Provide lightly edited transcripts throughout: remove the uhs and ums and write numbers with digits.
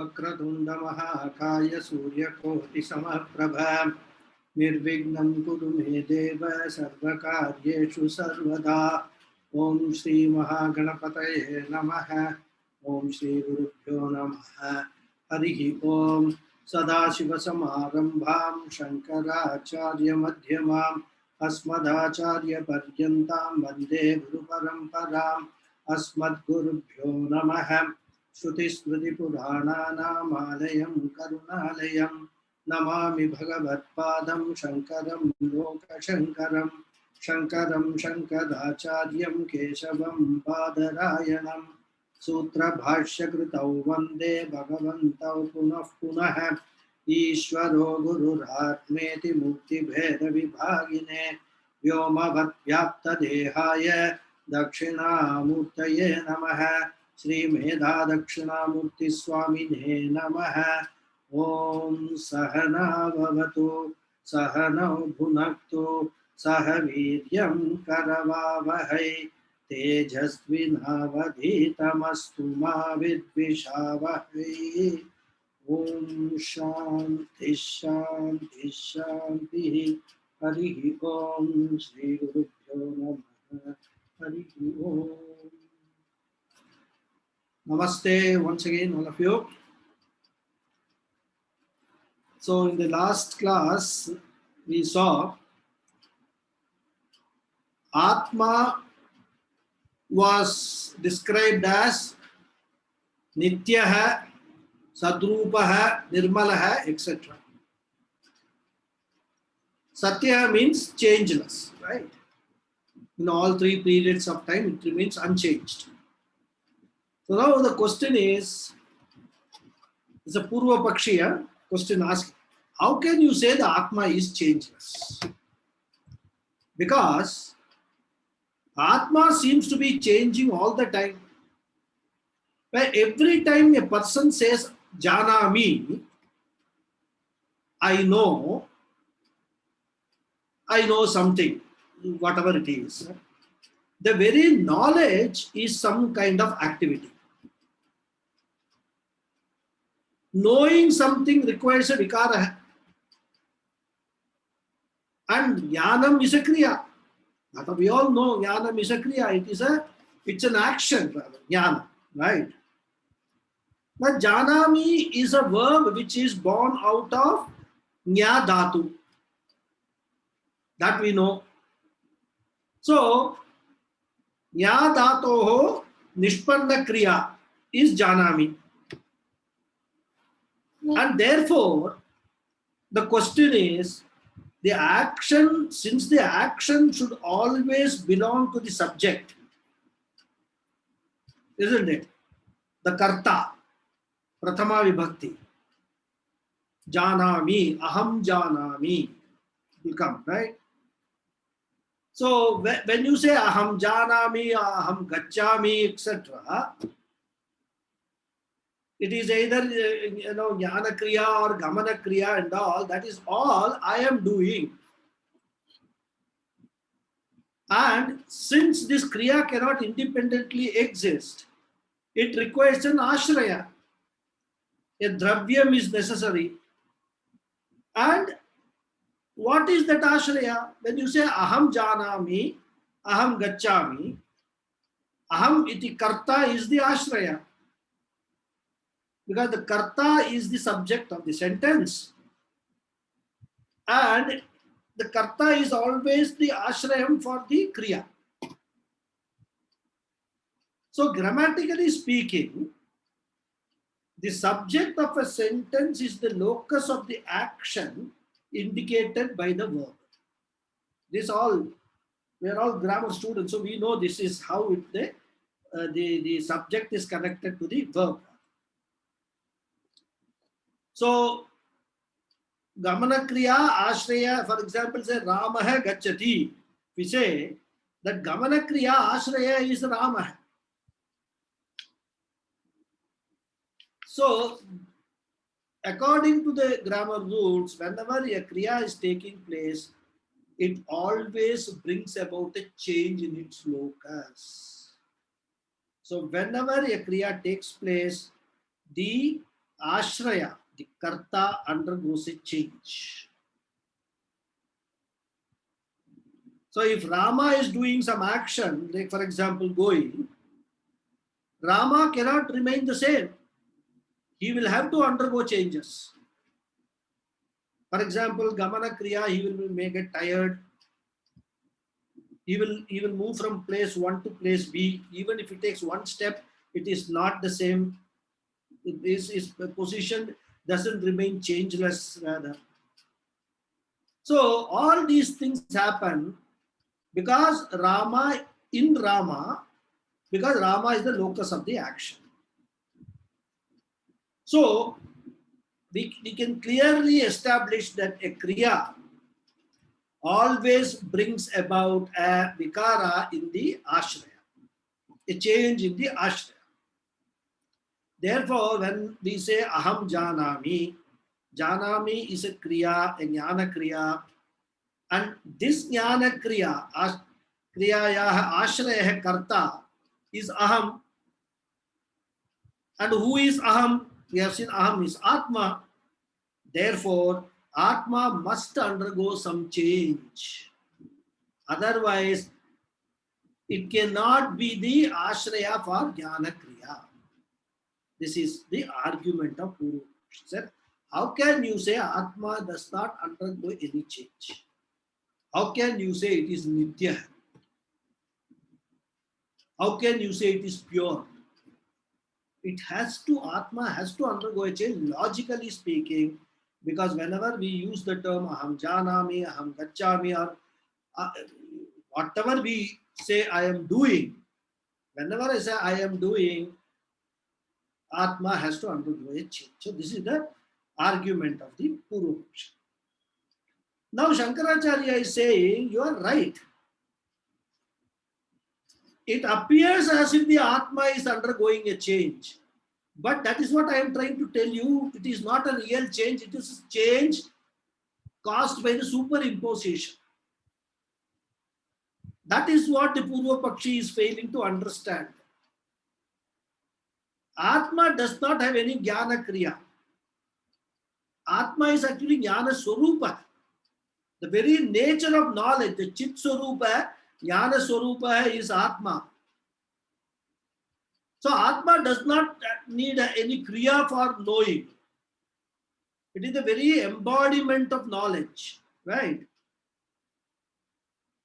वक्रतुण्ड महाकाय सूर्यकोटि समप्रभा निर्विघ्नं कुरु मे देव सर्वकार्येषु सर्वदा। ओम श्री महागणपतये नमः। ओम श्री गुरुभ्यो नमः। हरि ओम। सदाशिवसमारम्भां शङ्कराचार्यमध्यमाम् अस्मदाचार्यपर्यन्तां वन्दे गुरुपरम्पराम्। अस्मद्गुरुभ्यो नमः। श्रुतिस्मृतिपुराणानामालयं करुणालयं नमामि भगवत्पादं शङ्करं लोकशङ्करं। शङ्करं शङ्कराचार्यं केशवं बादरायणं सूत्रभाष्यकृतौ वन्दे भगवन्तौ पुनः पुनः। ईश्वरो गुरुरात्मेति मुक्तिभेदविभागिने व्योमवद्व्याप्तदेहाय दक्षिणामूर्तये नमः। श्री मेधा दक्षिणामूर्ति स्वामिने नमः। ओम सहना भवतु सहनौ भुनक्तु सह वीर्यं करवावहै तेजस्विनावधीतमस्तु मा विद्विषावहै। ओम शांति शांति शांति। हरि ओम। श्री गुरुभ्यो नमः। हरि ओम। Namaste once again, all of you. So, in the last class, we saw Atma was described as Nityaha, Sadrupaha, Nirmalaha, etc. Satya means changeless, right? In all three periods of time, it remains unchanged. So now the question is, it's a Purva Pakshiya question asked, how can you say the Atma is changeless? Because Atma seems to be changing all the time. Where every time a person says, Janami, I know something, whatever it is, the very knowledge is some kind of activity. Knowing something requires a vikara. And jnanam is a kriya. That we all know jnanam is a kriya. It's an action, rather, jnana, right? But janami is a verb which is born out of nya dhatu. That we know. So, nya dhatoho nishpanna kriya is janami. And therefore, the question is, the action, since the action should always belong to the subject, isn't it? The karta, prathama vibhakti, janami, aham janami, will come, right? So, when you say aham janami, aham gacchami, etc., it is either jnana kriya or gamana kriya and all. That is all I am doing. And since this kriya cannot independently exist, it requires an ashraya. A dravyam is necessary. And what is that ashraya? When you say aham janami, aham gacchami, aham iti karta is the ashraya. Because the karta is the subject of the sentence. And the karta is always the ashrayam for the kriya. So grammatically speaking, the subject of a sentence is the locus of the action indicated by the verb. We are all grammar students, so we know this is how the subject is connected to the verb. So, Gamana Kriya, Ashraya, for example, say Ramaha Gacchati. We say that Gamana Kriya, Ashraya is Ramaha. So, according to the grammar rules, whenever a Kriya is taking place, it always brings about a change in its locus. So, whenever a Kriya takes place, the Ashraya, the Karta, undergoes a change. So if Rama is doing some action, like for example going, Rama cannot remain the same. He will have to undergo changes. For example, Gamana Kriya, may get tired. He will move from place one to place B. Even if he takes one step, it is not the same. His position doesn't remain changeless rather. So all these things happen because because Rama is the locus of the action. So we can clearly establish that a Kriya always brings about a Vikara in the Ashraya, a change in the Ashraya. Therefore, when we say Aham Janami, Janami is a Kriya, a Jnana Kriya, and this Jnana Kriya, Kriyaya Ashraya Karta, is Aham. And who is Aham? We have seen Aham is Atma. Therefore, Atma must undergo some change. Otherwise, it cannot be the Ashraya for Jnana Kriya. This is the argument of Puru. Sir, how can you say Atma does not undergo any change? How can you say it is Nitya? How can you say it is pure? Atma has to undergo a change, logically speaking, because whenever we use the term Aham Janami, Aham Gacchami, or whatever we say I am doing, whenever I say I am doing, Atma has to undergo a change. So this is the argument of the Purva. Now Shankaracharya is saying, you are right. It appears as if the Atma is undergoing a change. But that is what I am trying to tell you. It is not a real change. It is a change caused by the superimposition. That is what the Purva Pakshi is failing to understand. Atma does not have any Jnana Kriya. Atma is actually Jnana Swarupa. The very nature of knowledge, the Chit Swarupa, Jnana Swarupa is Atma. So Atma does not need any Kriya for knowing. It is the very embodiment of knowledge, right?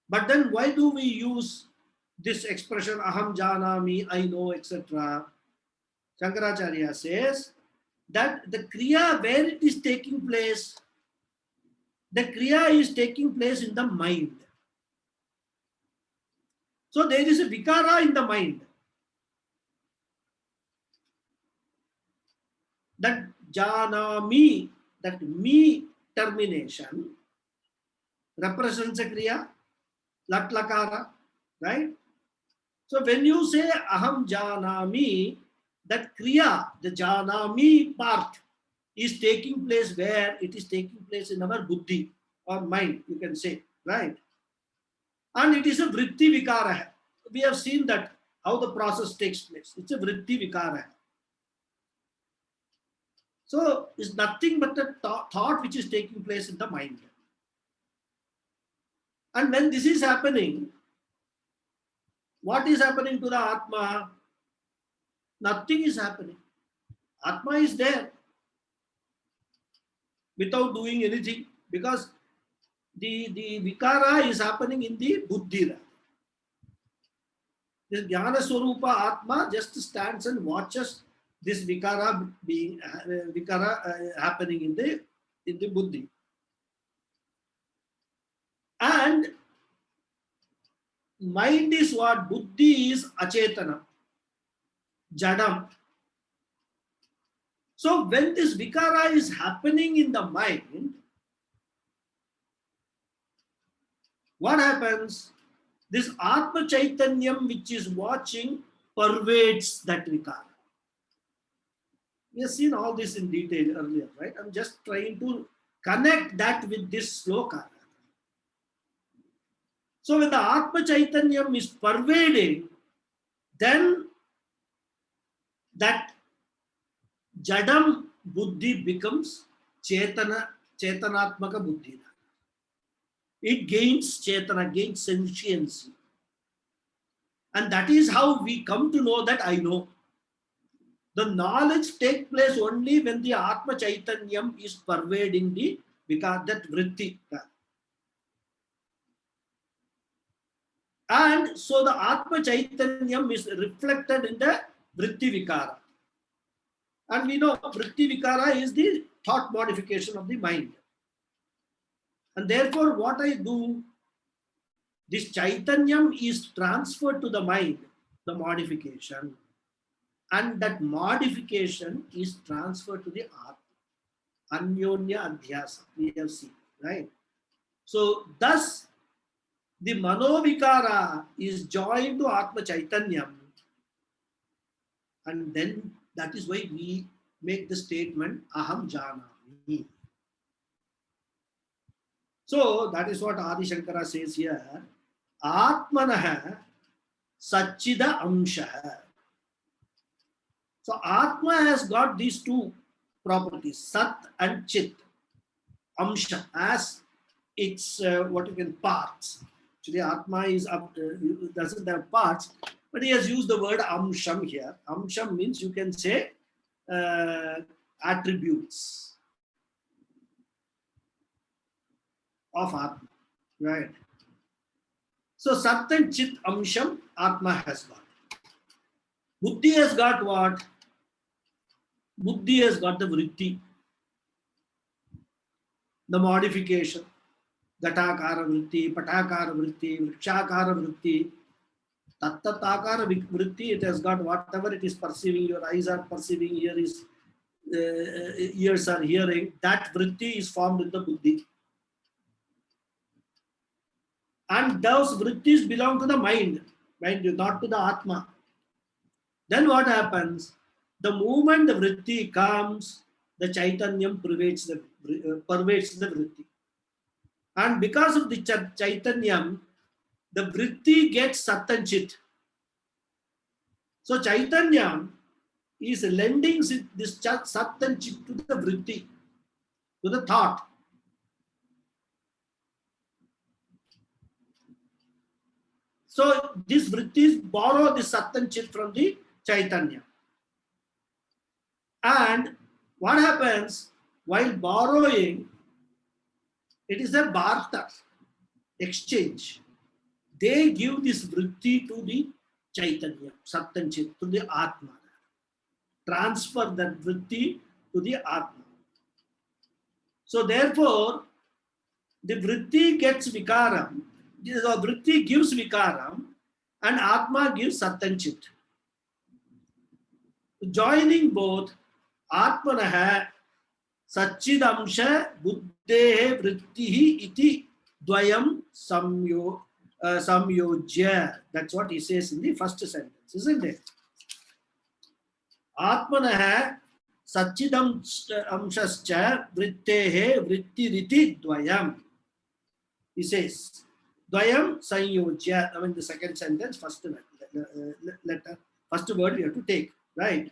But then why do we use this expression Aham Janami, I know, etc.? Shankaracharya says that the Kriya, where it is taking place, the Kriya is taking place in the mind. So there is a Vikara in the mind. That Janami, that me termination represents a Kriya, Lat Lakara, right? So when you say Aham Janami, that Kriya, the Janami part, is taking place where? It is taking place in our Buddhi or mind, you can say, right? And it is a Vritti Vikara. We have seen that, how the process takes place. It's a Vritti Vikara. So it's nothing but a thought which is taking place in the mind. And when this is happening, what is happening to the Atma? Nothing is happening. Atma is there without doing anything, because the Vikara is happening in the Buddhi. This Jnana Swarupa Atma just stands and watches this Vikara happening in the Buddhi. And mind is what? Buddhi is Achetana, Jadam. So when this Vikara is happening in the mind, what happens? This Atma Chaitanyam which is watching pervades that Vikara. We have seen all this in detail earlier, right? I'm just trying to connect that with this sloka. So when the Atma Chaitanyam is pervading, then that Jadam buddhi becomes chetanatmaka buddhi. It gains chetana, gains sentiency. And that is how we come to know that I know. The knowledge takes place only when the Atma Chaitanyam is pervading the because that vritti. And so the Atma Chaitanyam is reflected in the vritti vikara. And we know vritti vikara is the thought modification of the mind. And therefore, what I do, this Chaitanyam is transferred to the mind, the modification. And that modification is transferred to the Atma. Anyonya Adhyasa, we have seen, right? So, thus, the Manovikara is joined to Atma Chaitanyam, and then that is why we make the statement Aham Janami. So, that is what Adi Shankara says here. Atmanaha Satchida Amsha. So, Atma has got these two properties, Sat and Chit. Amsha, as its what you can parts. Actually, Atma is doesn't have parts, but he has used the word Amsham here. Amsham means you can say attributes of Atma, right? So Sat and Chit Amsham Atma has got. Buddhi has got what? Buddhi has got the vritti, the modification. Ghatakara vritti, patakara vritti, vrikshakara vritti, tattatakara vritti, it has got whatever it is perceiving, your eyes are perceiving, ears are hearing, that vritti is formed in the buddhi. And those vrittis belong to the mind, not to the Atma. Then what happens? The moment the vritti comes, the Chaitanyam pervades the vritti. And because of the Chaitanyam, the vritti gets Sat and Chit. So Chaitanyam is lending this Sat and Chit to the vritti, to the thought. So these vrittis borrow the Sat and Chit from the Chaitanya. And what happens while borrowing? It is a barter, exchange. They give this vritti to the Chaitanya, Sat and Chit, to the Atma. Transfer that vritti to the Atma. So therefore, the vritti gets vikaram, the vritti gives vikaram, and Atma gives Sat and Chit. Joining both, Atmanaha Satchidamsha Buddhehe Vrittihi iti Dvayam Samyojya. That's what he says in the first sentence, isn't it? Atmanaha Satchidamshascha Vrittehe Vrittiriti Dvayam. He says, Dvayam Samyojya. I mean, the second sentence, first letter, first word we have to take, right?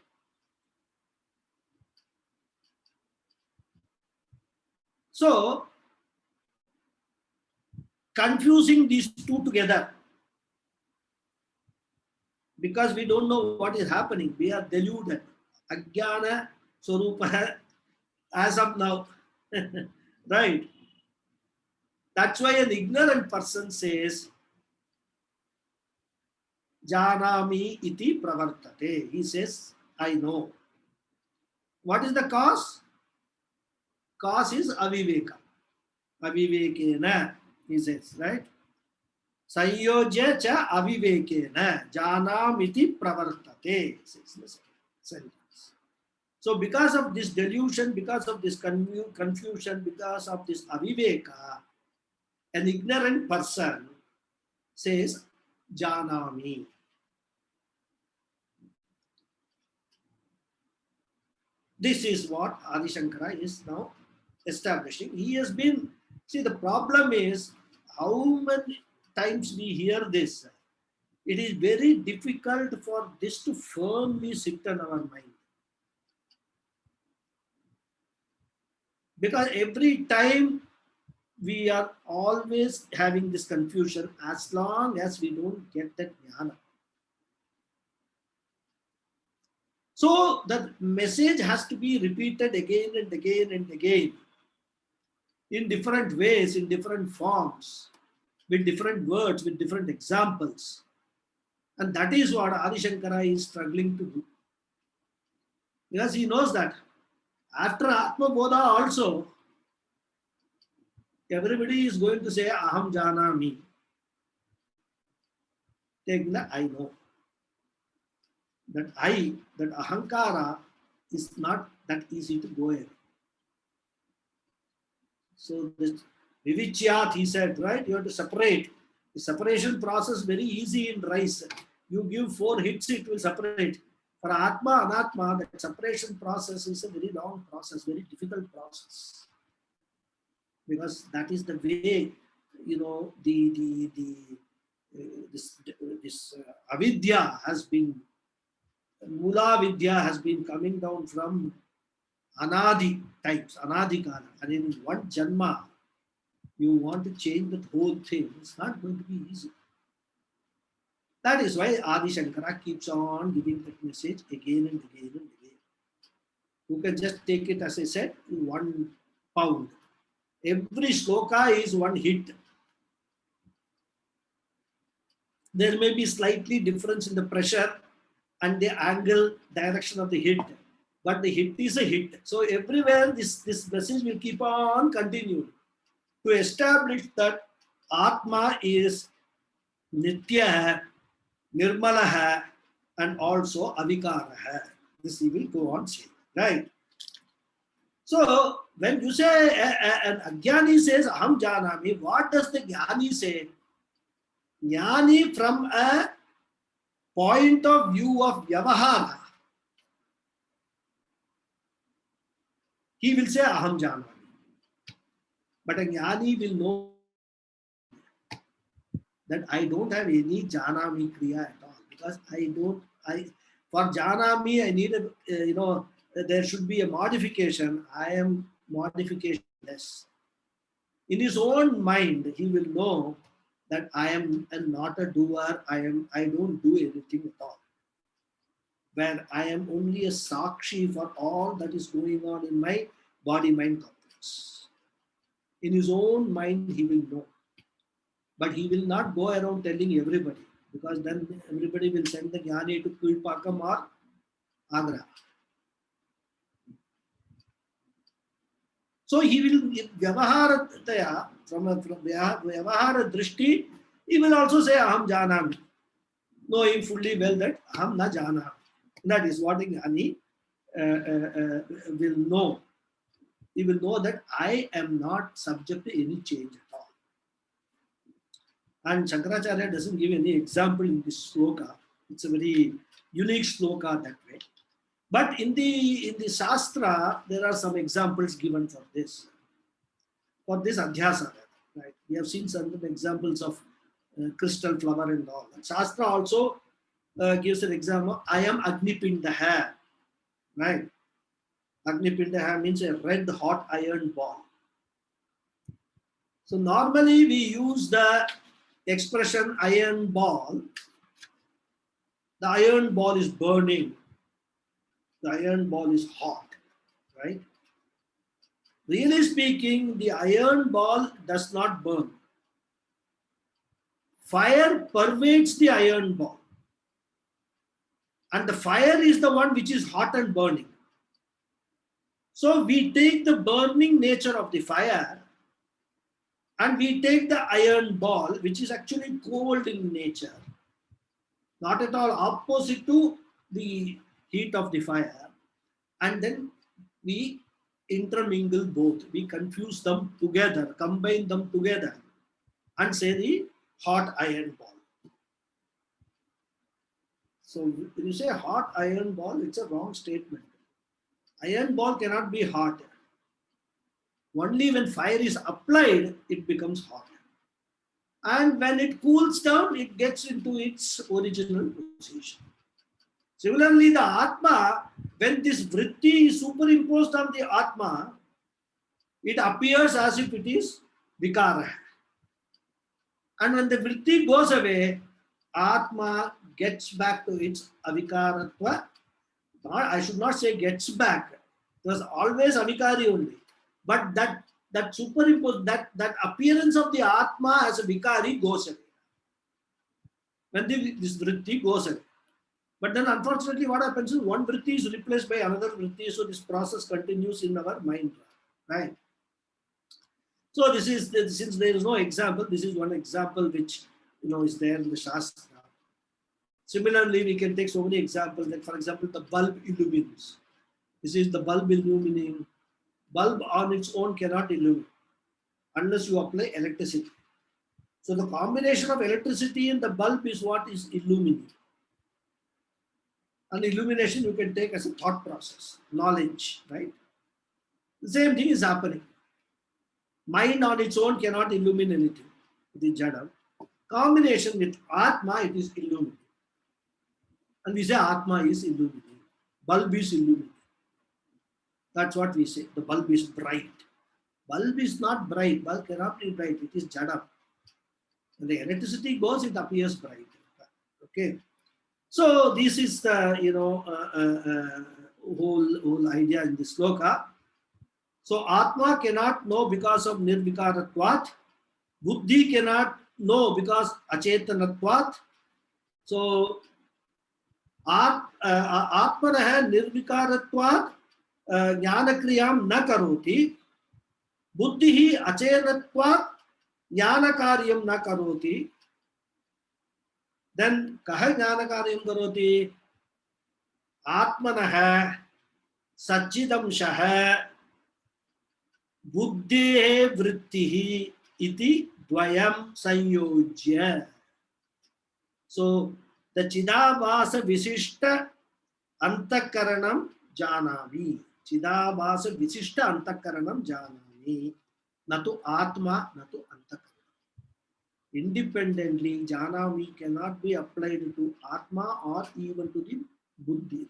So, confusing these two together, because we don't know what is happening, we are deluded. Ajnana Swarupa as of now, right? That's why an ignorant person says, Janami iti pravartate. He says, I know. What is the cause? Cause is aviveka. Avivekena, he says, right? Sanyojya cha avivekena janamiti pravartate, says the sentence. So because of this delusion, because of this confusion, because of this aviveka, an ignorant person says, Janami. This is what Adi Shankara is now establishing. He has been, see, the problem is how many times we hear this. It is very difficult for this to firmly sit in our mind. Because every time we are always having this confusion as long as we don't get that jnana. So the message has to be repeated again and again and again in different ways, in different forms, with different words, with different examples. And that is what Adi Shankara is struggling to do. Because he knows that after Atma Bodha also, everybody is going to say Aham Janami. Take the I know. That Ahankara is not that easy to go away. So this Vivichyat, he said, right? You have to separate. The separation process very easy in rice. You give 4 hits, it will separate. For Atma, Anatma, the separation process is a very long process, very difficult process. Because that is the way, this avidya has been, Mula Vidya has been coming down from Anadi types, Anadi Kala. And in one Janma, you want to change the whole thing. It's not going to be easy. That is why Adi Shankara keeps on giving that message again and again and again. You can just take it, as I said, in 1 pound. Every sloka is 1 hit. There may be slightly difference in the pressure and the angle, direction of the hit, but the hit is a hit. So everywhere this message will keep on continuing to establish that Atma is Nitya, Nirmala, and also Avikara. This he will go on saying, right? So when you say an Ajnani says Aham Janami, what does the Jnani say? Jnani from a point of view of Vyavahara, he will say Aham Janami. But a Jnani will know that I don't have any Janami Kriya at all. Because for Janami, I need there should be a modification. I am modificationless. In his own mind, he will know that I am not a doer. I don't do anything at all. Where I am only a sakshi for all that is going on in my body-mind complex. In his own mind, he will know. But he will not go around telling everybody, because then everybody will send the Jnani to Kulpakam or Agra. So he will, Vyavaharataya, from Vyavahara Drishti, he will also say Aham Janami, knowing fully well that Aham na Janami. That is what the Jnani will know. He will know that I am not subject to any change at all. And Shankaracharya doesn't give any example in this sloka. It's a very unique sloka that way. But in the Shastra, there are some examples given for this adhyasa. Right? We have seen some examples of crystal flower and all. Shastra also gives an example. I am Agnipindaha. Right? Agnipindaha means a red hot iron ball. So normally we use the expression iron ball. The iron ball is burning. The iron ball is hot, right? Really speaking, the iron ball does not burn. Fire pervades the iron ball. And the fire is the one which is hot and burning. So we take the burning nature of the fire and we take the iron ball, which is actually cold in nature, not at all opposite to the heat of the fire, and then we intermingle both. We confuse them together, combine them together, and say the hot iron ball. So when you say hot iron ball, it's a wrong statement. Iron ball cannot be hot. Only when fire is applied, it becomes hot. And when it cools down, it gets into its original position. Similarly, the Atma, when this vritti is superimposed on the Atma, it appears as if it is vikara. And when the vritti goes away, Atma gets back to its avikaratva. I should not say gets back. It was always avikari only. But that superimposed, that appearance of the Atma as a vikari goes away. When this vritti goes away. But then unfortunately what happens is one vritti is replaced by another vritti, so this process continues in our mind. Right? So this is, since there is no example, this is one example which is there in the Shastra. Similarly, we can take so many examples, like for example, the bulb illumines. This is the bulb illumining. Bulb on its own cannot illumine unless you apply electricity. So the combination of electricity and the bulb is what is illuminating. And illumination you can take as a thought process, knowledge, right? The same thing is happening. Mind on its own cannot illumine anything. It is jada. Combination with Atma, it is illuminating. And we say Atma is illuminating. Bulb is illuminating. That's what we say. The bulb is bright. Bulb is not bright. Bulb cannot be bright. It is jada. When the electricity goes, it appears bright. Okay. So this is the whole idea in this sloka. So Atma cannot know because of nirvikaratvat. Buddhi cannot know because acetanatvat. So Atmanah nirvikaratvat jnanakriyam na karoti. Buddhi acetanatvat jnanakaryam na karoti. Then kaha jnanakaryam karoti? Atmanah satchidamshah buddhe vrittihi iti dvayam sanyojya. So the chidabhasa visishta antakaranam janami. Chidabhasa visishta antakaranam janami. Natu atma, natu antakaranam. Independently, janami cannot be applied to atma or even to the buddhi.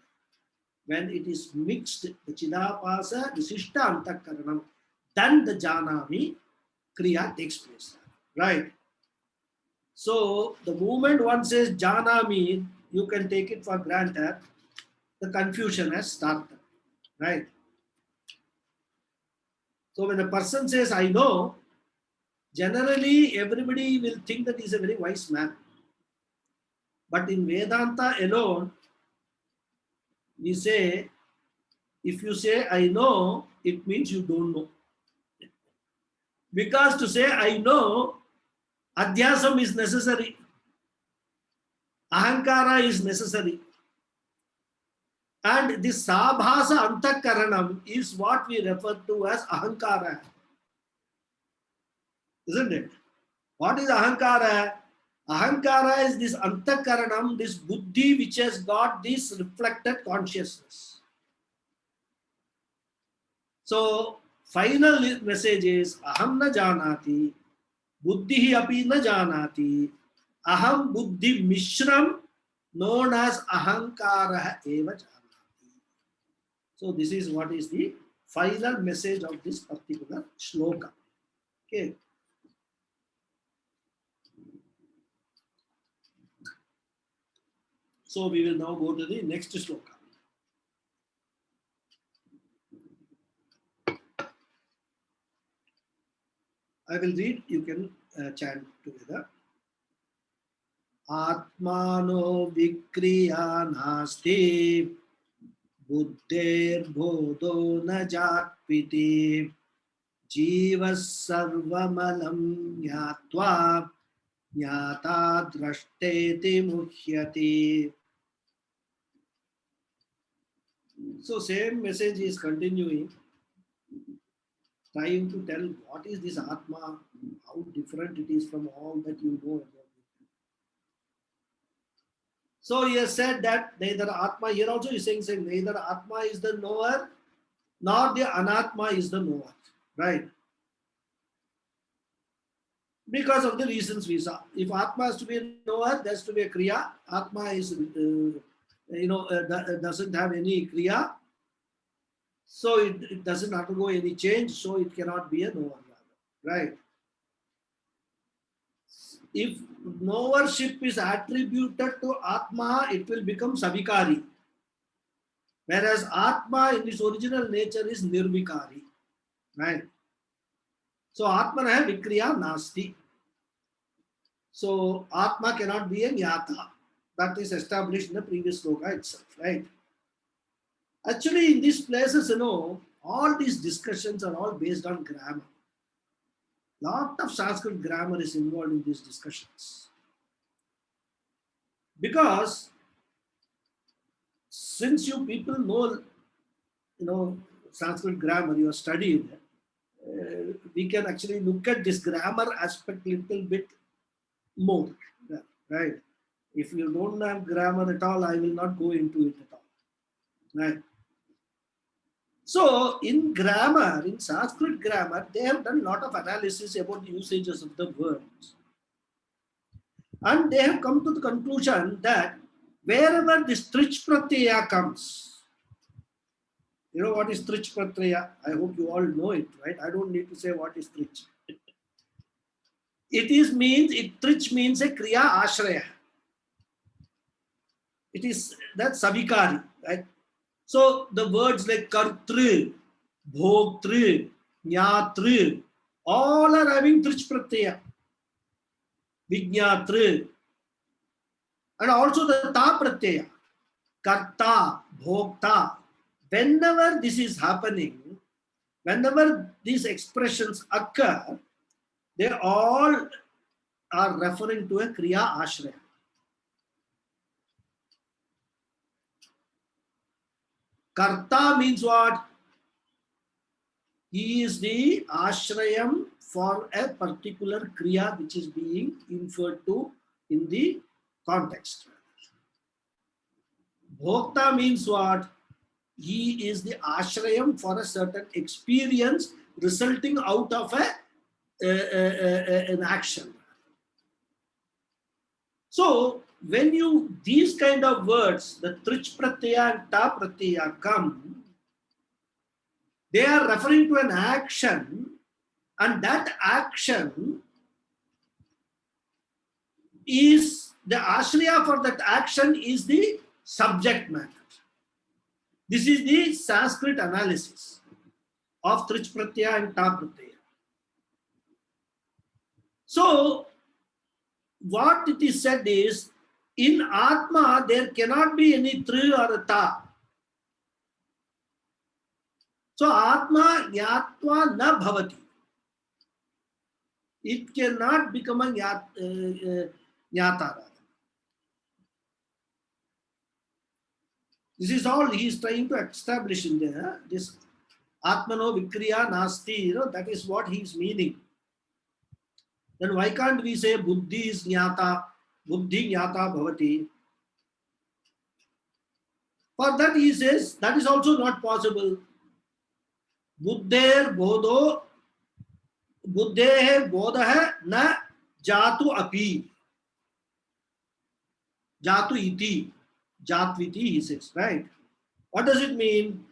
When it is mixed, the chidabhasa visishta antakaranam, then the janami kriya takes place. Right? So the moment one says janami, you can take it for granted, the confusion has started. Right? So when a person says I know, generally everybody will think that he is a very wise man. But in Vedanta alone, we say, if you say I know, it means you don't know. Because to say I know, adhyasam is necessary. Ahankara is necessary. And this sabhasa antakaranam is what we refer to as ahankara. Isn't it? What is ahankara? Ahankara is this antakaranam, this buddhi which has got this reflected consciousness. So, final message is aham na janati, buddhi api na janati, aham buddhi mishram known as ahankara eva janati. So this is what is the final message of this particular shloka. Okay. So we will now go to the next shloka. I will read, you can chant together. Atmano vikriya nasti buddher bodho na jatpiti jivas sarvamalam jnatva jnata drashteti muhyati. So same message is continuing, trying to tell what is this Atma, how different it is from all that you know about it. So he has said that neither Atma, here also he is saying neither Atma is the knower, nor the Anatma is the knower. Right? Because of the reasons we saw. If Atma has to be a knower, there has to be a Kriya. Atma is, doesn't have any Kriya. So it doesn't undergo any change, so it cannot be a knower, right? If knowership is attributed to Atma, it will become Savikari. Whereas Atma in its original nature is Nirvikari, right? So Atmana Vikriya Nasti. So Atma cannot be a Nyata. That is established in the previous sloka itself, right? Actually, in these places, all these discussions are all based on grammar. Lot of Sanskrit grammar is involved in these discussions. Because since you people know Sanskrit grammar, you are studying, we can actually look at this grammar aspect little bit more, right? If you don't have grammar at all, I will not go into it at all, right? So in grammar, in Sanskrit grammar, they have done a lot of analysis about the usages of the words. And they have come to the conclusion that wherever this trich pratyaya comes, you know what is trich pratyaya? I hope you all know it, right? I don't need to say what is trich. Trich means a kriya ashraya. It is that savikari, right? So the words like kartru, bhoktru, nyatru, all are having trich pratyaya. Vijnatru, and also the ta pratyaya, karta, bhokta. Whenever this is happening, whenever these expressions occur, they all are referring to a kriya ashraya. Karta means what? He is the ashrayam for a particular kriya which is being inferred to in the context. Bhokta means what? He is the ashrayam for a certain experience resulting out of an action. So when these kind of words, the trich pratyaya and ta pratyaya come, they are referring to an action, and that action is the ashraya for that action is the subject matter. This is the Sanskrit analysis of trich pratyaya and ta pratyaya. So what it is said is, in Atma there cannot be any tri or a ta. So Atma nyatva na bhavati. It cannot become a nyata. This is all he is trying to establish in there. This Atmano Vikriya Nasti, that is what he is meaning. Then why can't we say Buddhi is Nyata, Buddhi Nyata Bhavati? For that he says, that is also not possible. Buddher Bodho, Buddhe Bodha na Jatu Api. Jatu iti, Jatviti, he says, right? What does it mean?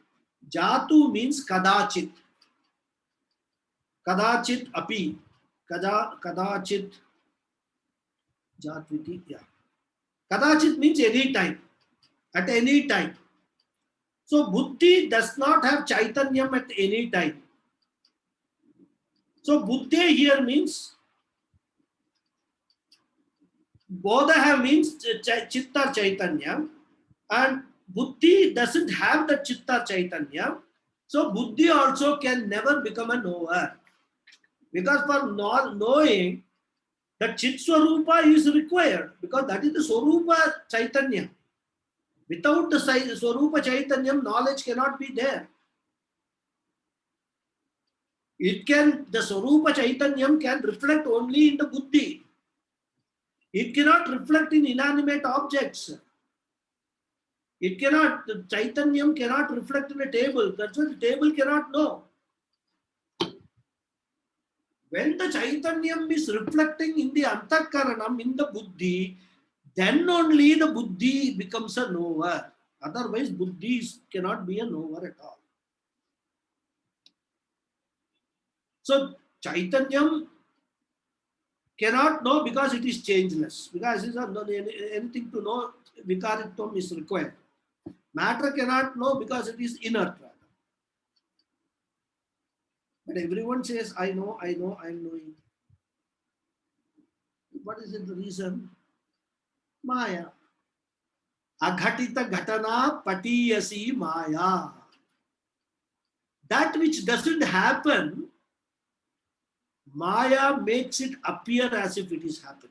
Jatu means kadachit. Kadachit api. Kadachit. Jatviti, yeah. Kadachit means any time. At any time. So Buddhi does not have Chaitanyam at any time. So Buddhi here means Bodha means Chitta Chaitanyam, and Buddhi doesn't have the Chitta Chaitanya. So Buddhi also can never become a knower. Because for not knowing, the Chit Swarupa is required, because that is the Swarupa Chaitanya. Without the Swarupa Chaitanyam, knowledge cannot be there. The Swarupa Chaitanyam can reflect only in the Buddhi. It cannot reflect in inanimate objects. The Chaitanyam cannot reflect in a table. That's why the table cannot know. When the Chaitanyam is reflecting in the Antakaranam, in the Buddhi, then only the Buddhi becomes a knower. Otherwise, Buddhi cannot be a knower at all. So Chaitanyam cannot know because it is changeless. Because it is not anything to know, Vikaritvam is required. Matter cannot know because it is inert. But everyone says, I know, I know, I am knowing. What is it, the reason? Maya. Aghatita ghatana patiyasi maya. That which doesn't happen, Maya makes it appear as if it is happening.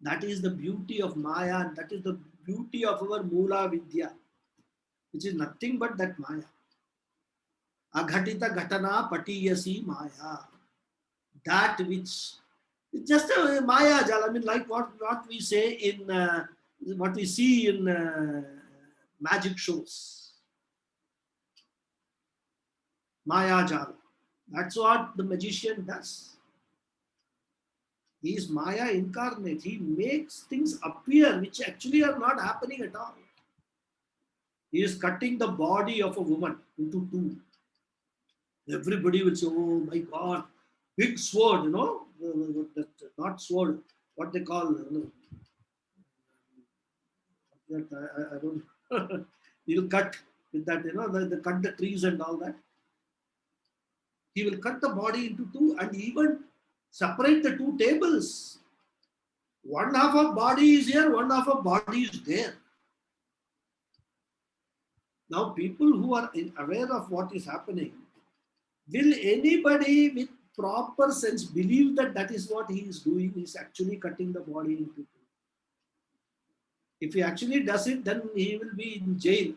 That is the beauty of Maya, and that is the beauty of our Mula Vidya, which is nothing but that Maya. Aghatita ghatana patiyasi maya. That which it's just a Maya jal. I mean, like what we say in what we see in magic shows. Maya jal. That's what the magician does. He is Maya incarnate. He makes things appear which actually are not happening at all. He is cutting the body of a woman into two. Everybody will say, oh my God, big sword, not sword, what they call, I don't, he'll cut with that, they cut the trees and all that. He will cut the body into two and even separate the two tables. One half of body is here, one half of body is there. Now, people who are aware of what is happening, will anybody with proper sense believe that that is what he is doing? He is actually cutting the body into two. If he actually does it, then he will be in jail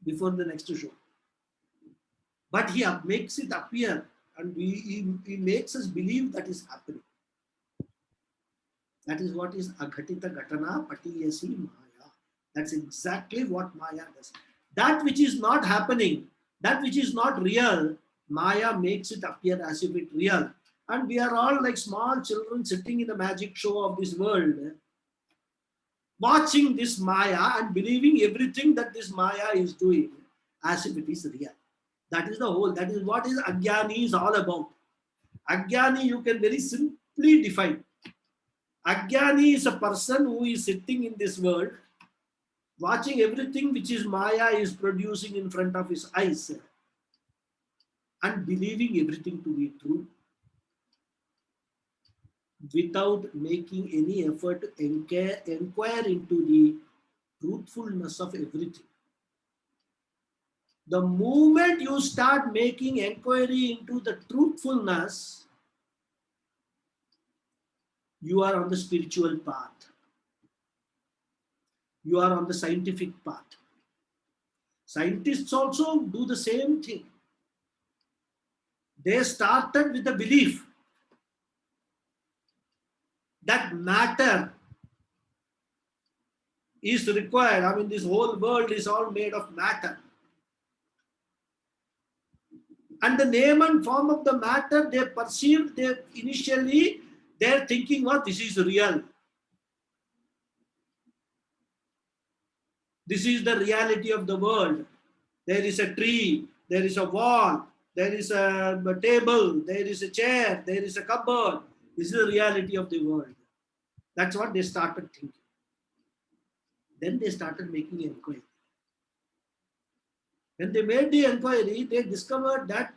before the next show. But he makes it appear and he makes us believe that is happening. That is what is aghatita ghatana patiyasi maya. That's exactly what Maya does. That which is not happening, that which is not real, Maya makes it appear as if it's real. And we are all like small children sitting in the magic show of this world, watching this Maya and believing everything that this Maya is doing as if it is real. That is the whole, that is what is Ajnani is all about. Ajnani you can very simply define. Ajnani is a person who is sitting in this world, watching everything which is Maya is producing in front of his eyes and believing everything to be true without making any effort to inquire into the truthfulness of everything. The moment you start making inquiry into the truthfulness, you are on the spiritual path. You are on the scientific path. Scientists also do the same thing. They started with the belief that matter is required. I mean, this whole world is all made of matter. And the name and form of the matter they perceived, initially their thinking was this is real. This is the reality of the world. There is a tree, there is a wall, there is a table, there is a chair, there is a cupboard. This is the reality of the world. That's what they started thinking. Then they started making inquiry. When they made the inquiry, they discovered that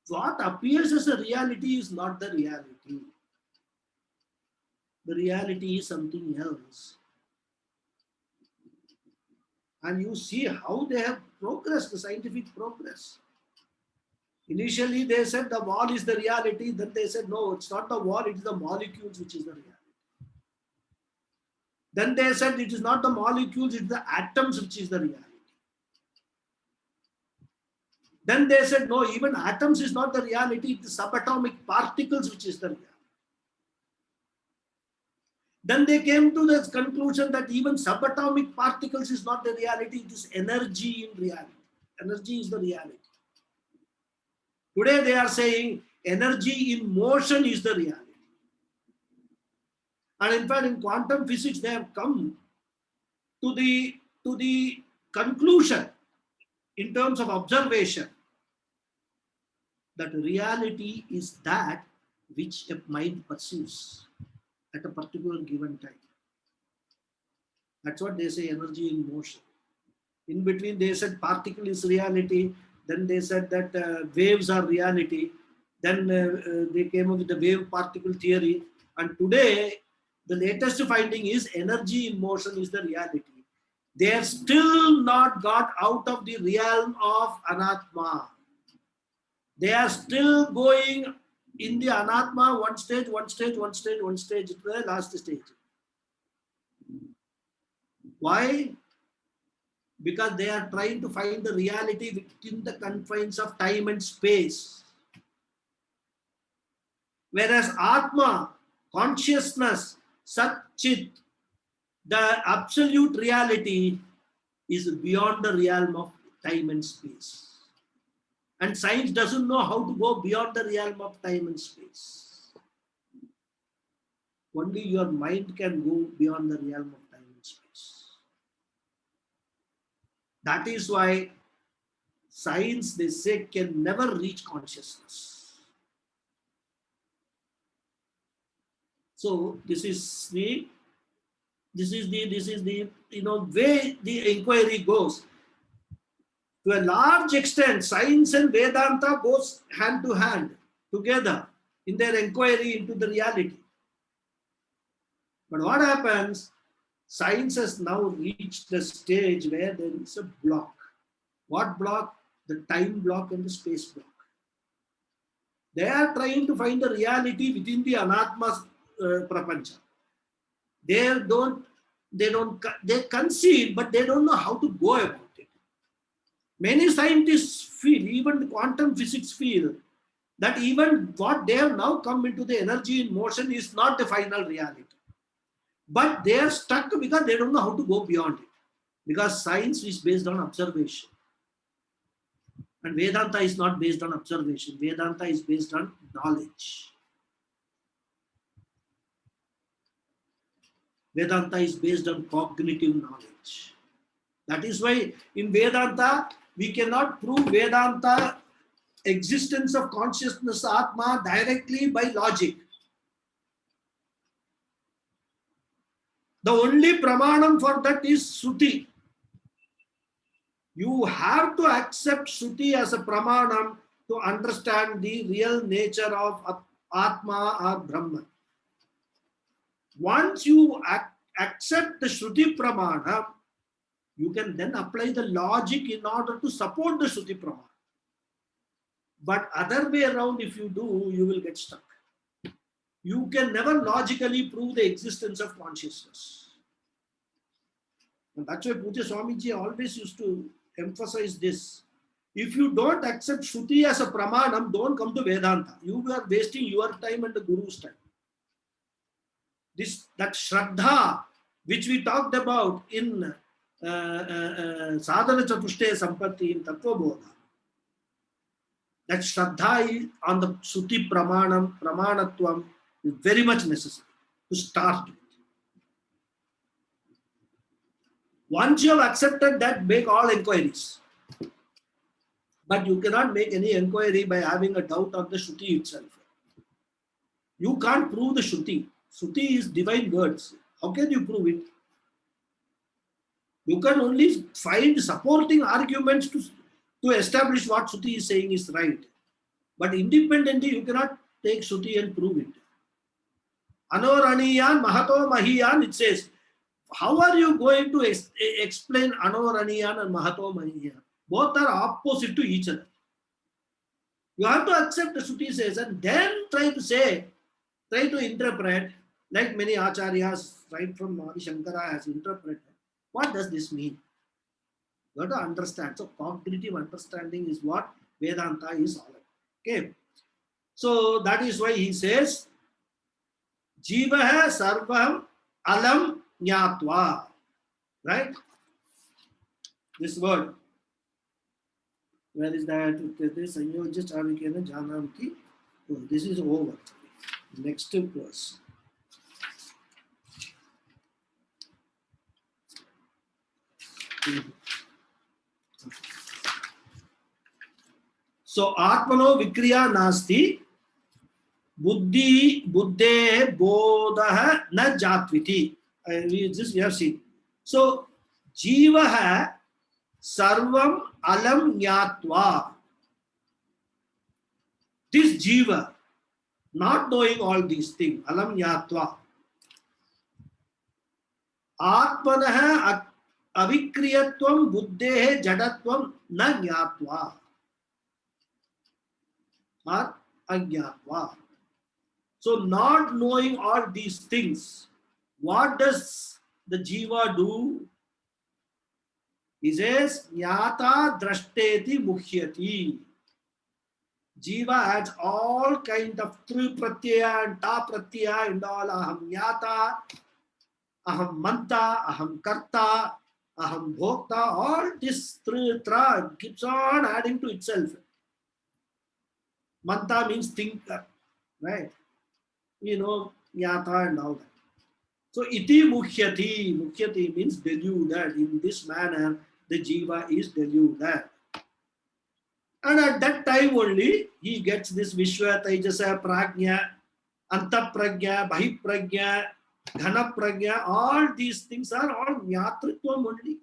what appears as a reality is not the reality. The reality is something else. And you see how they have progressed, the scientific progress. Initially, they said the wall is the reality. Then they said, no, it's not the wall, it is the molecules which is the reality. Then they said it is not the molecules, it is the atoms which is the reality. Then they said, no, even atoms is not the reality, it is subatomic particles which is the reality. Then they came to the conclusion that even subatomic particles is not the reality, it is energy in reality. Energy is the reality. Today they are saying energy in motion is the reality. And in fact, in quantum physics, they have come to the conclusion in terms of observation that reality is that which a mind perceives at a particular given time. That's what they say, energy in motion. In between, they said particle is reality. Then they said that waves are reality. Then they came up with the wave particle theory. And today, the latest finding is energy in motion is the reality. They have still not got out of the realm of Anatma. They are still going in the Anatma, one stage, one stage, one stage, one stage, to the last stage. Why? Because they are trying to find the reality within the confines of time and space. Whereas Atma, consciousness, Sat-Chit, the absolute reality is beyond the realm of time and space. And science doesn't know how to go beyond the realm of time and space. Only your mind can go beyond the realm of time and space. That is why science, they say, can never reach consciousness. So this is the way the inquiry goes. To a large extent, science and Vedanta goes hand to hand together in their inquiry into the reality. But what happens? Science has now reached the stage where there is a block. What block? The time block and the space block. They are trying to find the reality within the Anatma Prapancha. They concede, but they don't know how to go about it. Many scientists feel, even quantum physics feel, that even what they have now come into the energy in motion is not the final reality. But they are stuck because they don't know how to go beyond it. Because science is based on observation. And Vedanta is not based on observation. Vedanta is based on knowledge. Vedanta is based on cognitive knowledge. That is why in Vedanta, we cannot prove Vedanta existence of consciousness Atma directly by logic. The only pramanam for that is Shruti. You have to accept Shruti as a pramanam to understand the real nature of Atma or Brahman. Once you accept the Shruti pramana, you can then apply the logic in order to support the Shruti pramana. But other way around, if you do, you will get stuck. You can never logically prove the existence of consciousness. And that's why Pujya Swamiji always used to emphasize this. If you don't accept Shruti as a pramanam, don't come to Vedanta. You are wasting your time and the Guru's time. That Shraddha, which we talked about in Sadhana Chatushtaya Sampatti in Tattva Bodha, that Shraddha is on the Shruti pramanatvam is very much necessary to start with. Once you have accepted that, make all inquiries. But you cannot make any inquiry by having a doubt on the Shruti itself. You can't prove the Shruti. Shruti is divine words. How can you prove it? You can only find supporting arguments to establish what Shruti is saying is right. But independently, you cannot take Shruti and prove it. Anoraniyan, Mahato Mahiyan, it says, how are you going to explain Anoraniyan and Mahato Mahiyan? Both are opposite to each other. You have to accept the Shruti says and then try to interpret, like many Acharyas, right from Adi Shankara has interpreted. What does this mean? You have to understand. So cognitive understanding is what Vedanta is all about. Okay. So that is why he says, Jivaha sarvam alam nyatva. Right? This word. Where is that? Oh, this is over. Next verse. So So Atmano Vikriya Nasti Buddhe Bodha Na Jatviti. This we have seen. So Jiva Sarvam Alam Nyatva. This Jiva, not knowing all these things, Alam Nyatva. Atmanaha Avikriyatvam Buddhe Jadatvam Na Nyatva. Or Agyatva. So, not knowing all these things, what does the Jiva do? He says, Nyata Drashteti Mukhyati. Jiva adds all kind of Tri Pratyaya and Ta Pratyaya and all. Aham Nyata, Aham Manta, Aham Karta, Aham Bhokta. All this Tra keeps on adding to itself. Manta means thinker, right? You know, Nyata and all that. So, iti mukhyati. Mukhyati means deluded. In this manner, the jiva is deluded. And at that time only, he gets this Vishwa, Tejasa, Prajna, Anta Prajna, Bahi Prajna, Ghana Prajna. All these things are all Nyatritvam only.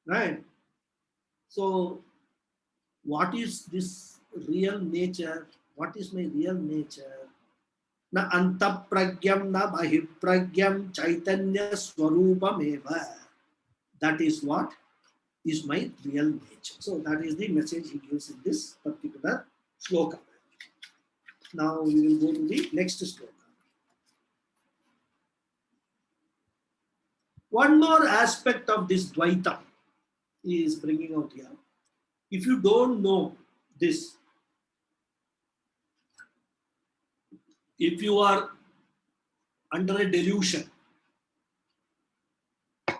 Right? So, what is this real nature? What is my real nature? Na antapragyam na bahipragyam chaitanya swarupam eva. That is what is my real nature. So that is the message he gives in this particular sloka. Now we will go to the next sloka. One more aspect of this Dvaita he is bringing out here. If you don't know this, if you are under a delusion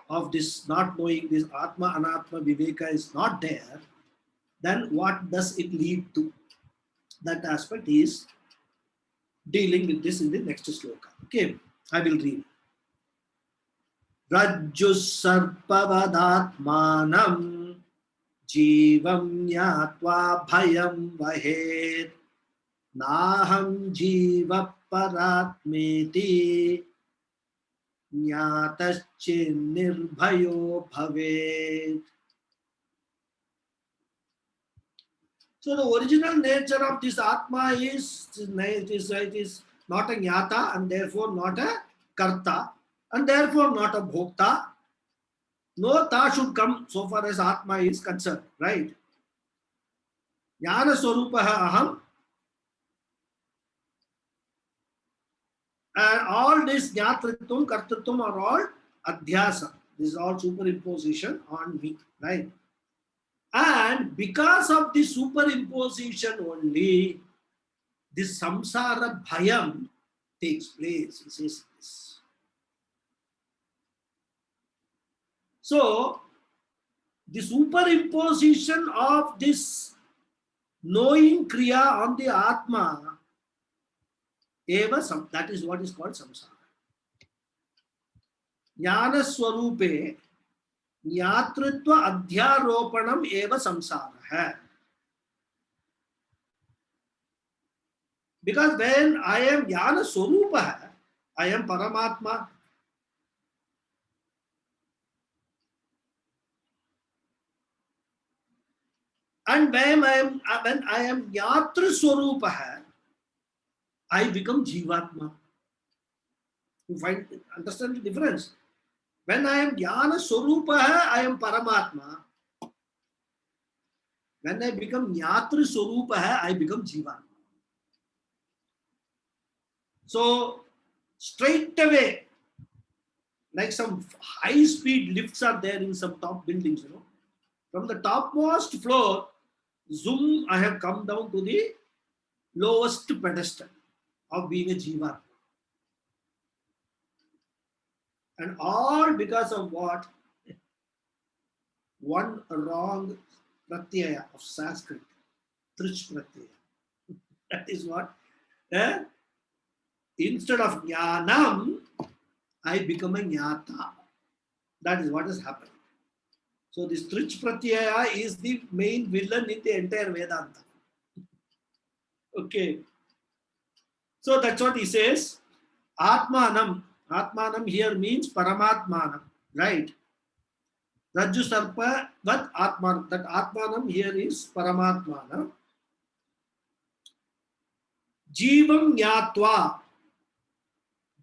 of this, not knowing this Atma Anatma Viveka is not there, then what does it lead to? That aspect is dealing with this in the next sloka. Okay, I will read. Rajju sarpavadatmanam jivam nyatva bhayam vahet naham jiva paratmeti Nyataschin nirbhayo bhavet. So the original nature of this Atma is it is not a Nyata and therefore not a Karta and therefore not a Bhokta. No Ta should come so far as Atma is concerned, right? Jnana Swarupaha Aham. And all this Jnatritvam, Kartritvam are all Adhyasa. This is all superimposition on me, right? And because of the superimposition only, this samsara bhayam takes place. He says this. So, the superimposition of this knowing Kriya on the Atma, that is what is called samsara. Jnana Swarupe Nyatritva Adhyaropanam eva samsara. Because when I am Jnana Swarupa, I am Paramatma. And when I am Nyatri Swarupa, I become Jivatma. You understand the difference? When I am Jnana Swarupa, I am Paramatma. When I become Nyatri Swarupa, I become Jivatma. So, straight away, like some high-speed lifts are there in some top buildings, you know. From the topmost floor, zoom, I have come down to the lowest pedestal of being a Jiva. And all because of what? One wrong pratyaya of Sanskrit. Trish pratyaya. That is what? Instead of jnanam, I become a jnata. That is what has happened. So this Trich Pratyaya is the main villain in the entire Vedanta. Okay. So that's what he says. Atmanam. Atmanam here means Paramatmanam. Right. Rajju Sarpa, that Atman. That Atmanam here is Paramatmanam. Jivam Nyatva.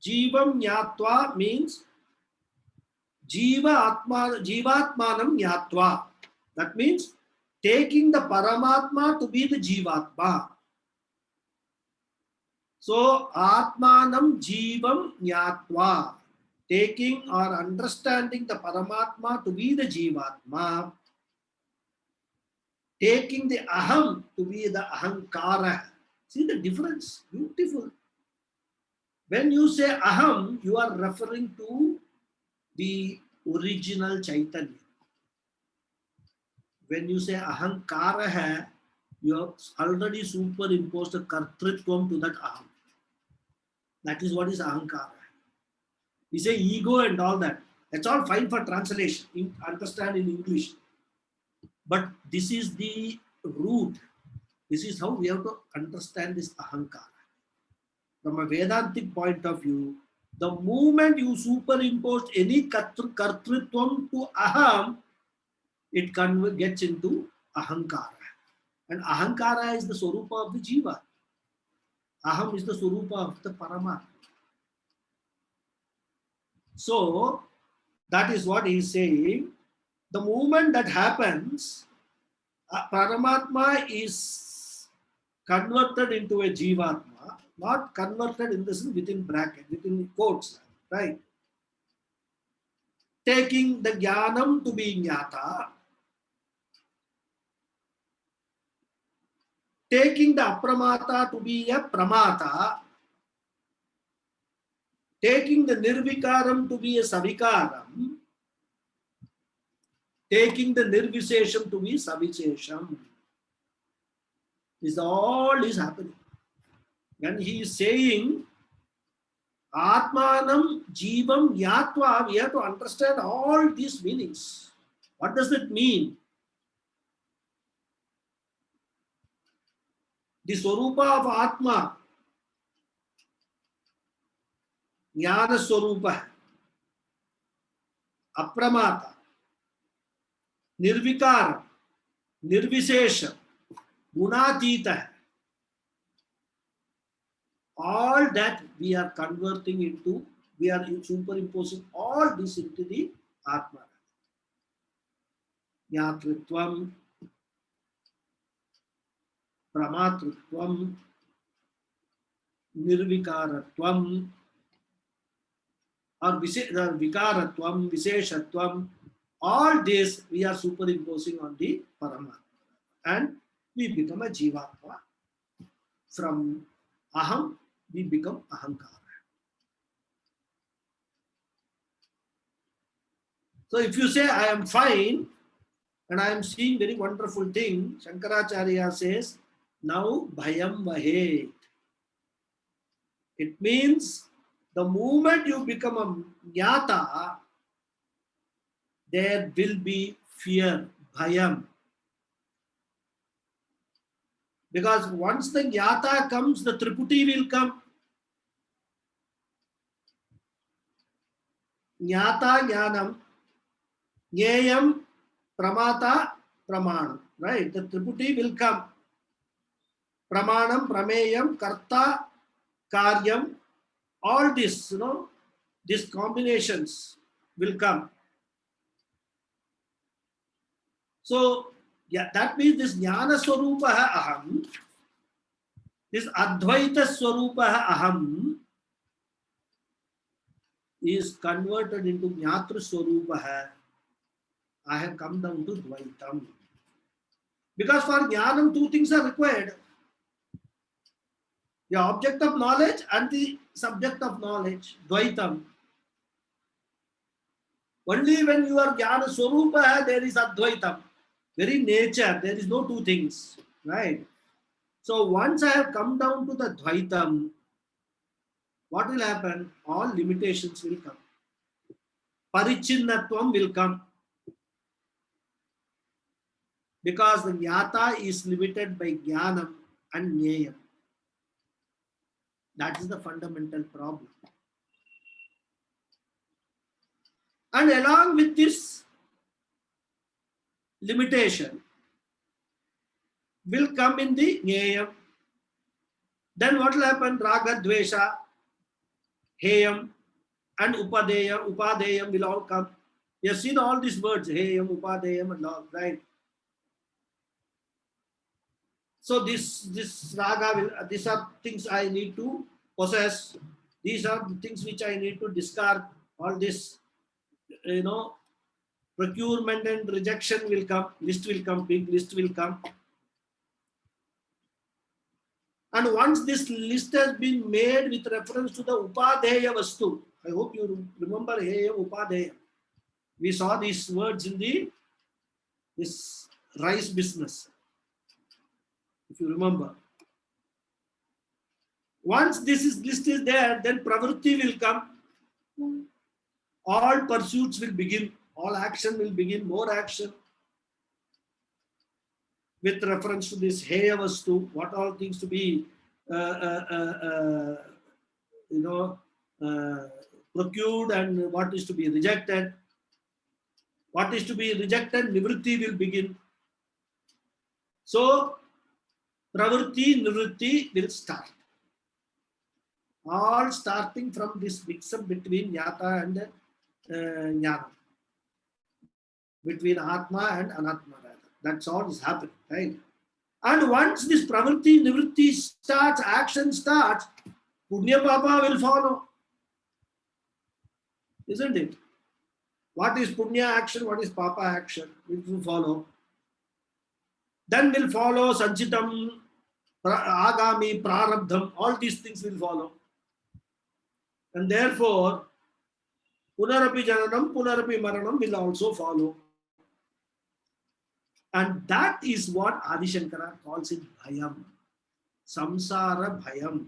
Jivam Nyatva means Jivatmanam Nyatva. That means taking the Paramatma to be the Jivatma. So, Atmanam Jivam Nyatva, taking or understanding the Paramatma to be the Jivatma, taking the Aham to be the Ahankara. See the difference? Beautiful. When you say Aham, you are referring to the original Chaitanya. When you say Ahankara hai, you have already superimposed a Kartritvam to that Aham. That is what is Ahankara. We say ego and all that. That's all fine for translation, understand in English. But this is the root. This is how we have to understand this Ahankara. From a Vedantic point of view, the moment you superimpose any Kartritvam to Aham, it gets into Ahankara. And Ahankara is the Swarupa of the Jiva. Aham is the Swarupa of the Paramatma. So, that is what he is saying. The moment that happens, Paramatma is converted into a Jivatma, not converted in this within bracket, within quotes, right? Taking the Jnanam to be Jnata, taking the Apramata to be a Pramata, taking the Nirvikaram to be a Savikaram, taking the Nirvisesham to be Savishesham. This all is happening. When he is saying Atmanam Jivam Yatva, we have to understand all these meanings. What does it mean? The Swarupa of Atma, Jnana Swarupa, Apramata, Nirvikara, Nirvisesha, Gunatita. All that we are converting into, we are superimposing all this into the Atma. Jnatritvam, Pramatritvam, Nirvikaratvam, or Vikaratvam, Viseshatvam, all this we are superimposing on the Paramatma. And we become a Jivatma. From Aham, we become Ahankara. So if you say, I am fine, and I am seeing very wonderful thing, Shankaracharya says, now Bhayam Vahet. It means the moment you become a Jnata, there will be fear, Bhayam. Because once the Jnata comes, the Triputi will come. Jnata Jnanam, Jnayam Pramata Pramanam. Right? The Triputi will come. Pramanam, Prameyam, Karta, Karyam, all this, these combinations will come. So, yeah, that means this Jnana Swarupa Aham, this Advaita Swarupa Aham is converted into Jnatru Swarupa. I have come down to Dvaitam. Because for Jnanam, two things are required. The object of knowledge and the subject of knowledge, Dvaitam. Only when you are Jnana Swarupa, there is Advaitam. Very nature, there is no two things, right? So once I have come down to the Dvaitam, what will happen? All limitations will come. Parichinnatvam will come. because the Jnata is limited by Jnanam and Jneyam. That is the fundamental problem. And along with this limitation will come in the Jneyam. Then what will happen? Raga, Dvesha, Heyam, and Upadeyam will all come. You have seen all these words, Heyam, Upadeyam, and all, right? So this raga will, these are things I need to possess. These are the things which I need to discard. All this, procurement and rejection will come. List will come. Big list will come. And once this list has been made with reference to the Upadheya Vastu, I hope you remember Heya Upadheya. We saw these words in this rice business, if you remember. Once this list is there, then pravritti will come. All pursuits will begin. All action will begin. More action. With reference to this Heya Vastu, what all things to be, procured and what is to be rejected. What is to be rejected, nivritti will begin. So, pravritti, nivritti will start. All starting from this mix-up between Jnata and Jnana. Between Atma and Anatma. That's all is happening, right? And once this pravritti, nivritti starts, action starts, punya papa will follow. Isn't it? What is punya action? What is papa action? It will follow. Then will follow sanchitam, agami, prarabdham. All these things will follow. And therefore, punarapi jananam, punarapi maranam will also follow. And that is what Adi Shankara calls it bhayam. Samsara bhayam.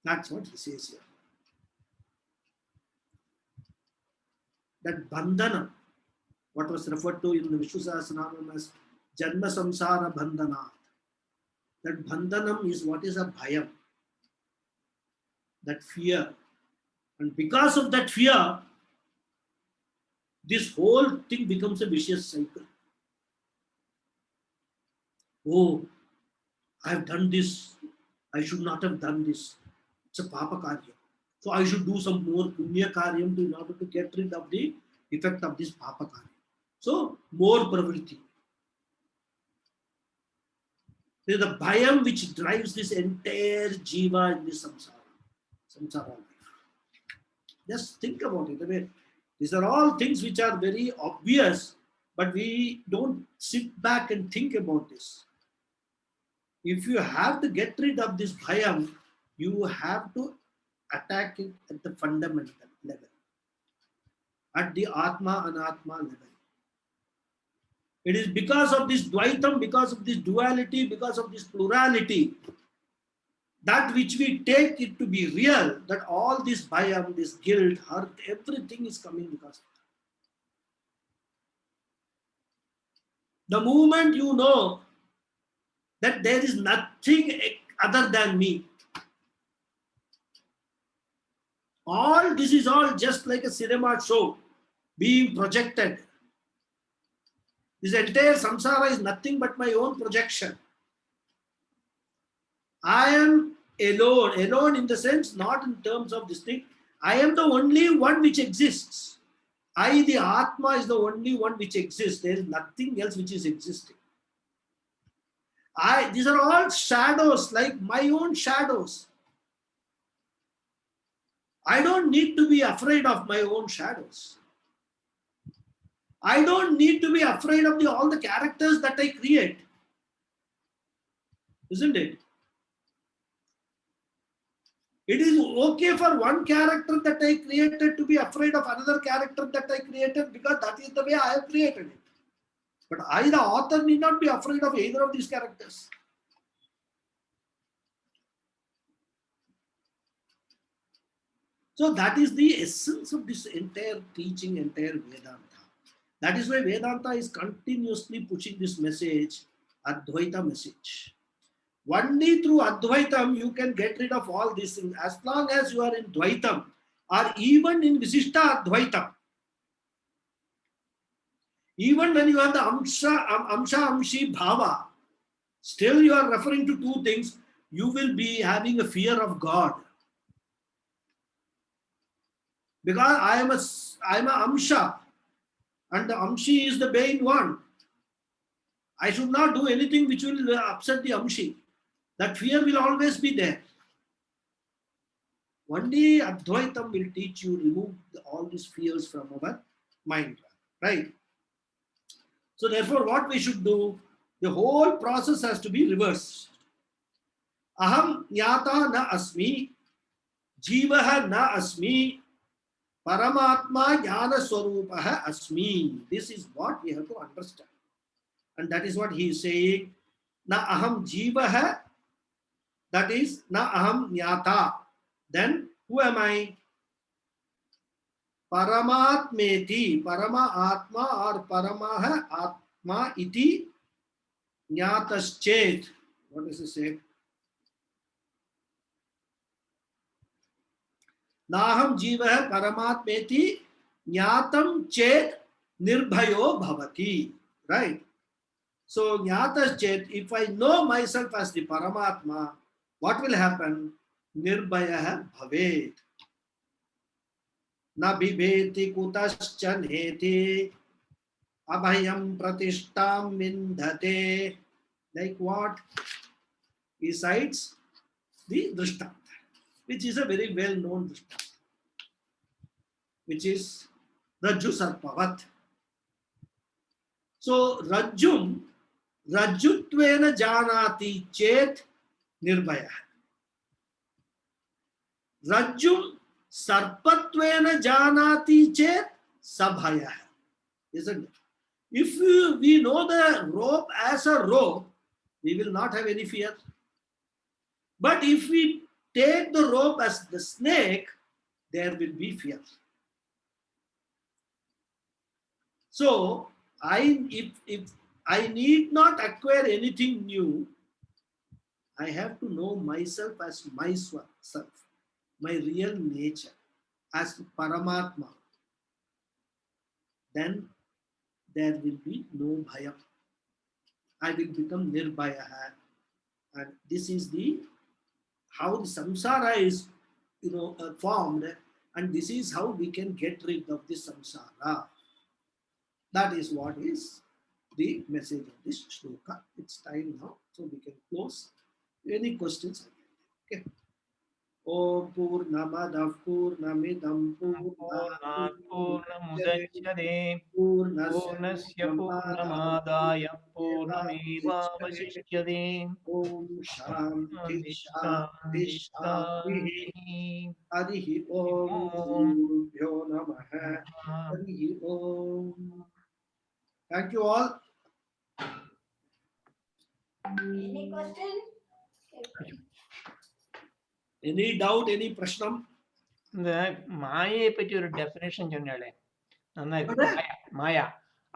That's what he says here. That bandhana, what was referred to in the Vishnu Sahasranamam as Janma Samsara Bandhanat. That bandhanam is what is a bhayam. That fear. And because of that fear, this whole thing becomes a vicious cycle. Oh, I have done this. I should not have done this. It's a papa karya. So I should do some more punya karyam in order to get rid of the effect of this papa karya. So more pravritti. There is the bhayam which drives this entire jiva in this samsara life. Just think about it. I mean, these are all things which are very obvious, but we don't sit back and think about this. If you have to get rid of this bhayam, you have to attack it at the fundamental level, at the Atma Anatma level. It is because of this dvaitam, because of this duality, because of this plurality, that which we take it to be real, that all this bhayam, this guilt, hurt, everything is coming because of that. The moment you know that there is nothing other than me, all this is all just like a cinema show being projected. This entire samsara is nothing but my own projection. I am alone in the sense, not in terms of this thing. I am the only one which exists. I, the Atma, is the only one which exists. There is nothing else which is existing. These are all shadows, like my own shadows. I don't need to be afraid of my own shadows. I don't need to be afraid of all the characters that I create. Isn't it? It is okay for one character that I created to be afraid of another character that I created, because that is the way I have created it. But I, the author, need not be afraid of either of these characters. So that is the essence of this entire teaching, entire Vedanta. That is why Vedanta is continuously pushing this message, Advaita message. Only through Advaitam you can get rid of all these things. As long as you are in Dvaitam or even in Visishta Advaitam, even when you have the Amshi Bhava, still you are referring to two things. You will be having a fear of God. Because I am a Amsha and the Amshi is the main one. I should not do anything which will upset the Amshi. That fear will always be there. Only Advaitam will teach you, remove all these fears from our mind. Right? So therefore, what we should do, the whole process has to be reversed. Aham yata na asmi, jivaha na asmi, paramatma jnana swarupaha asmi. This is what we have to understand. And that is what he is saying. Na aham jivaha, that is na aham nyata. Then who am I? Paramatmeti, Parama Atma or Paramaha Atma iti Nyataschet. What does it say? Naham jiva Paramatmeti Nyatam Chet Nirbhayo Bhavati. Right? So Nyataschet, if I know myself as the Paramatma, what will happen? Nirbhaya Bhavet. Na bibeti kutascha neti abhayam pratishtam vindhate. Like what? He cites the Drishtanta, which is a very well known Drishtanta, which is Rajju Sarpavat. So Rajjum Rajjutvena janati chet nirbhaya. Rajjum Sarpatvena janati chet sabhaya. Isn't it? If we know the rope as a rope, we will not have any fear. But if we take the rope as the snake, there will be fear. So, if I need not acquire anything new, I have to know myself as myself, my real nature, as Paramatma. Then there will be no bhaya. I will become nirbhaya. And this is the how the samsara is, formed, and this is how we can get rid of the samsara. That is what is the message of this shloka. It's time now, so we can close. Any questions? Okay. Om Purnamadav Purnamidam Purnat Purnamudachyate Purnasya Purnamadaya Purnamevavasishyate Om Shanti Shanti Shanti Shanti Shanti. Shanti Harihi Om Om Gurubhyo Namaha. Harihi Om. Thank you all. Any question? Any doubt, any prashnam? இந்த மாயை பற்றி ஒரு definition சொன்னாலே நன்னா மாயா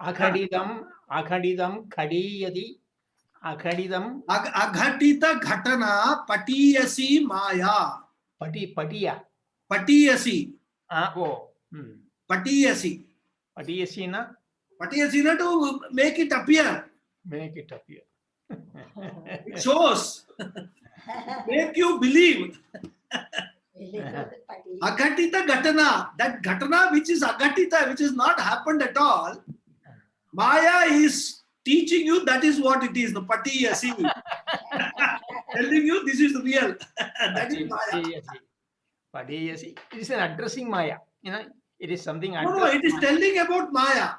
அகடிதம் அகடிதம் கடீயதி அகடிதம் Aghatita ghatana patiyasi maya. படியா Patiyasi. O Patiyasi. படியசின்னா Patiyasi na to make it appear. make it appear. It shows. Make you believe. Aghatita ghatana. That ghatana which is aghatita, which is not happened at all. Maya is teaching you that is what it is. The patiyasi. Telling you this is real. That is Maya. Padiyasi. It is an addressing Maya. It is something. No, it is telling about Maya.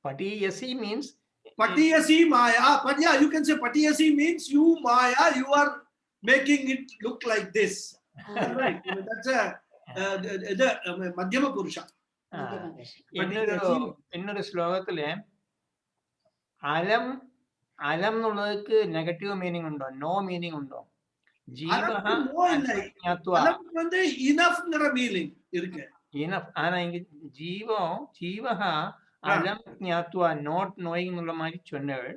Padiyasi means. Patiyasi Maya. But yeah, you can say Patiyasi means you Maya. You are making it look like this. Right? That's a Madhyama Purusha. இன்னொரு ஸ்லோகத்துல அலம் அலம் எന്നുള്ളதுக்கு negative meaning உண்டோ no meaning உண்டோ enough meaning இருக்கு. Enough. ஆனா இங்க ஜீவஹா Alam Nyatwa, not knowing Nulamari Chunner.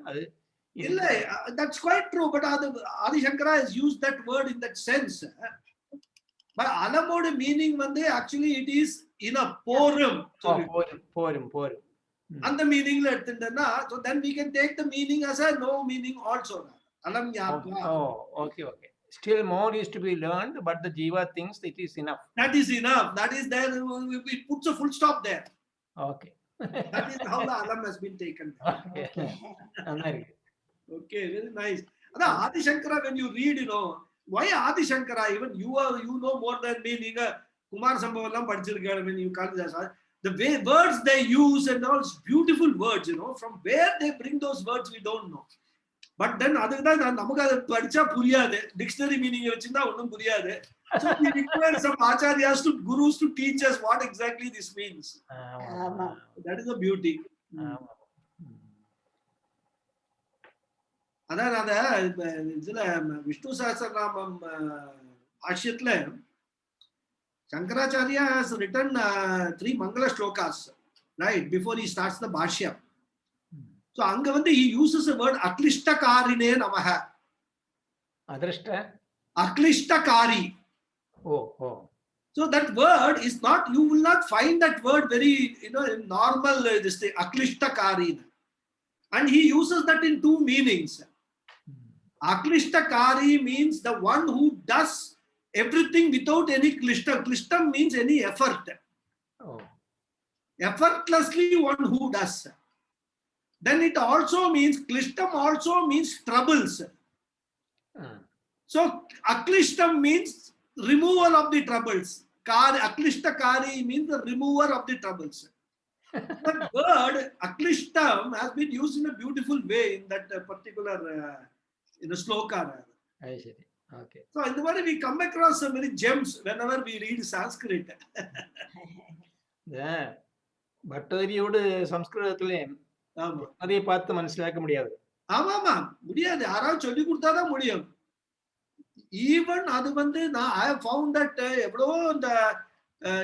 That's quite true, but Adi Shankara has used that word in that sense. But alamoda meaning vande actually it is in a porum. Porum. And the meaning so then we can take the meaning as a no meaning also. Alam Nyatva. Okay. Still more is to be learned, but the Jiva thinks it is enough. That is enough. That is there. It puts a full stop there. Okay. That is how the alam has been taken. Okay, very nice. Adi Shankara, when you read, why Adi Shankara, even you know more than me, Kumar Sambhavallam Padchirkar, when you call this, the way words they use and all beautiful words, from where they bring those words, we don't know. But then other than dictionary meaning, so we require some acharyas gurus to teach us what exactly this means. That is the beauty. அதான் இதுல விஷ்ணு சஹஸ்ரநாமம் பாஷ்யத்துல Shankaracharya has written 3 Mangala shlokas, right, before he starts the bhashya. So anga he uses the word aklishtakarine namaha. Aklishtakari. So that word is not, you will not find that word very normal this thing, aklishtakari. And he uses that in 2 meanings. Aklishtakari means the one who does everything without any klishtam. Klishtam means any effort. Effortlessly one who does. Then it also means, klishtam also means troubles. So aklishtam means removal of the troubles. Aklishtakari means the remover of the troubles. The word aklishtam has been used in a beautiful way in that particular in a sloka. Okay. So in the way we come across some very gems whenever we read Sanskrit. பட்டரியோடு சம்ஸ்கிருதத்திலே அதை பார்த்து மனசிலாக்க முடியாது. ஆமாமா முடியாது, யாராவது சொல்லி கொடுத்தாதான் முடியும். Even அது I have found that எவ்வளவோ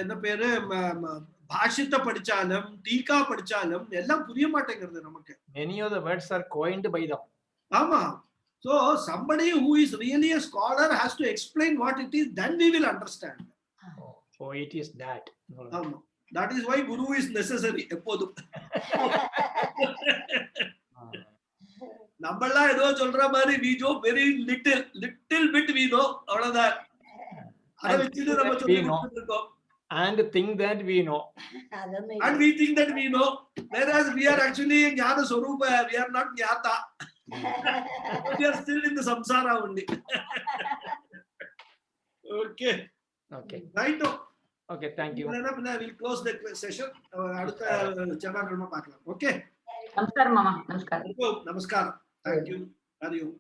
இந்த பேரு பாஷ்யத்தை படிச்சாலும் டீகா படிச்சாலும் எல்லாம் புரிய மாட்டேங்கிறது நமக்கு. Many of the words are coined by them. ஆமா. So somebody who is really a scholar has to explain what it is, then we will understand. Oh, it is that. ஆமா. That is why guru is necessary எப்போதும். நம்மளா ஏதோ சொல்ற மாதிரி we know very little bit we know, அவ்வளவுதான். அதை வச்சுட்டு நம்ம சொல்லி கொடுத்துட்டு இருக்கோம். And think that we know. And we think that we know, whereas we are actually Jnana Swarupa, we are not Jnata. We are still in the samsara only. Okay. Right now. Okay, thank you. We'll close the session. அடுத்த செவ்வாய்க்கிழமை பார்க்கலாம். Okay. நமஸ்காரம் மாமா. நமஸ்காரம். நமஸ்காரம். Thank you. Hari Om.